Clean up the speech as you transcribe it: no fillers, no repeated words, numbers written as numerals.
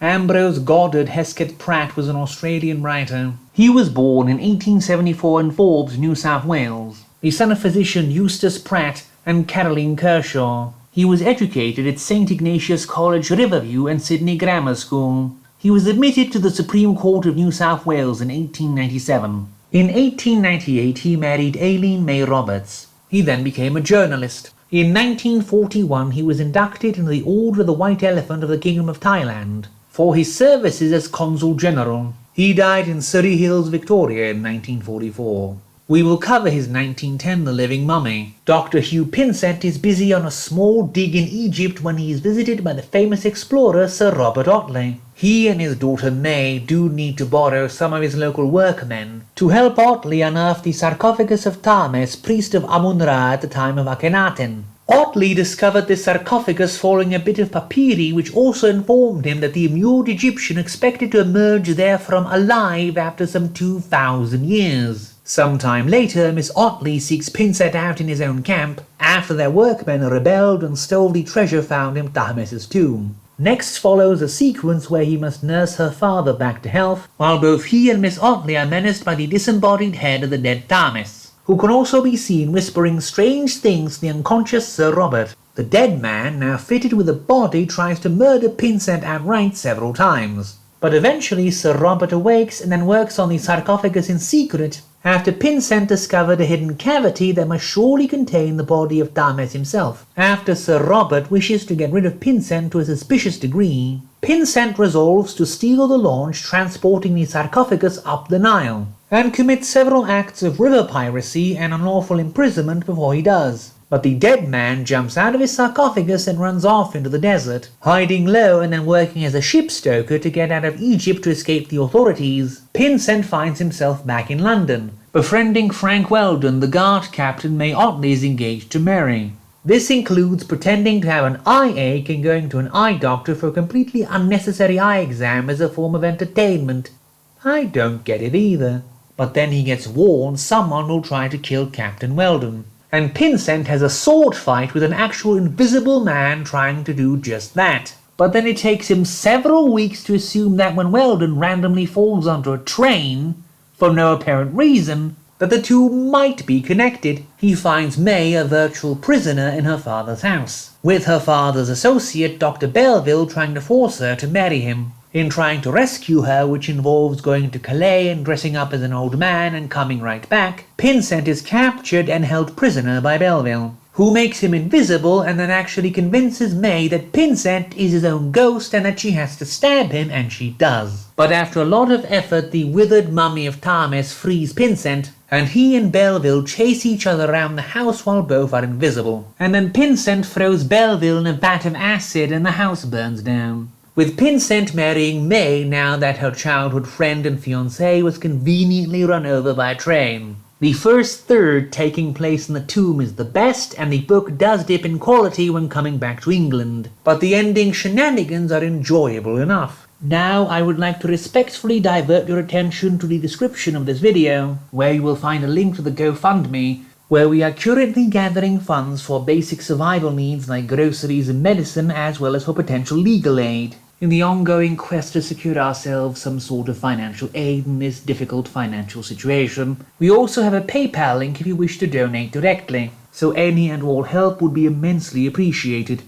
Ambrose Hesketh Pratt was an Australian writer. He was born in 1874 in Forbes, New South Wales, the son of physician Eustace Pratt and Caroline Kershaw. He was educated at St Ignatius College, Riverview and Sydney Grammar School. He was admitted to the Supreme Court of New South Wales in 1897. In 1898 he married Aileen May Roberts. He then became a journalist. In 1941 he was inducted into the Order of the White Elephant of the Kingdom of Thailand for his services as Consul General. He died in Surrey Hills, Victoria in 1944. We will cover his 1910 The Living Mummy. Dr. Hugh Pinsent is busy on a small dig in Egypt when he is visited by the famous explorer Sir Robert Otley. He and his daughter May do need to borrow some of his local workmen to help Otley unearth the sarcophagus of Thames, priest of Amun-Ra at the time of Akhenaten. Otley discovered this sarcophagus following a bit of papyri which also informed him that the immured Egyptian expected to emerge therefrom alive after some 2,000 years. Sometime later, Miss Otley seeks Pinsent out in his own camp after their workmen rebelled and stole the treasure found in Thahmes's tomb. Next follows a sequence where he must nurse her father back to health, while both he and Miss Otley are menaced by the disembodied head of the dead Thames, who can also be seen whispering strange things to the unconscious Sir Robert. The dead man, now fitted with a body, tries to murder Pinsent outright several times. But eventually Sir Robert awakes and then works on the sarcophagus in secret after Pinsent discovered a hidden cavity that must surely contain the body of Thames himself. After Sir Robert wishes to get rid of Pinsent to a suspicious degree, Pinsent resolves to steal the launch transporting the sarcophagus up the Nile, and commits several acts of river piracy and unlawful imprisonment before he does. But the dead man jumps out of his sarcophagus and runs off into the desert, hiding low and then working as a ship stoker to get out of Egypt to escape the authorities. Pinsent finds himself back in London, befriending Frank Weldon, the guard captain May Otley is engaged to marry. This includes pretending to have an eye ache and going to an eye doctor for a completely unnecessary eye exam as a form of entertainment. I don't get it either. But then he gets warned someone will try to kill Captain Weldon, and Pinsent has a sword fight with an actual invisible man trying to do just that. But then it takes him several weeks to assume that when Weldon randomly falls onto a train, for no apparent reason, that the two might be connected. He finds May a virtual prisoner in her father's house, with her father's associate Dr. Belleville trying to force her to marry him. In trying to rescue her, which involves going to Calais and dressing up as an old man and coming right back, Pinsent is captured and held prisoner by Belleville, who makes him invisible and then actually convinces May that Pinsent is his own ghost and that she has to stab him, and she does. But after a lot of effort, the withered mummy of Thames frees Pinsent, and he and Belleville chase each other around the house while both are invisible. And then Pinsent throws Belleville in a vat of acid and the house burns down, with Pinsent marrying May now that her childhood friend and fiancé was conveniently run over by a train. The first third taking place in the tomb is the best, and the book does dip in quality when coming back to England, but the ending shenanigans are enjoyable enough. Now I would like to respectfully divert your attention to the description of this video, where you will find a link to the GoFundMe, where we are currently gathering funds for basic survival needs like groceries and medicine, as well as for potential legal aid, in the ongoing quest to secure ourselves some sort of financial aid in this difficult financial situation. We also have a PayPal link if you wish to donate directly, so any and all help would be immensely appreciated.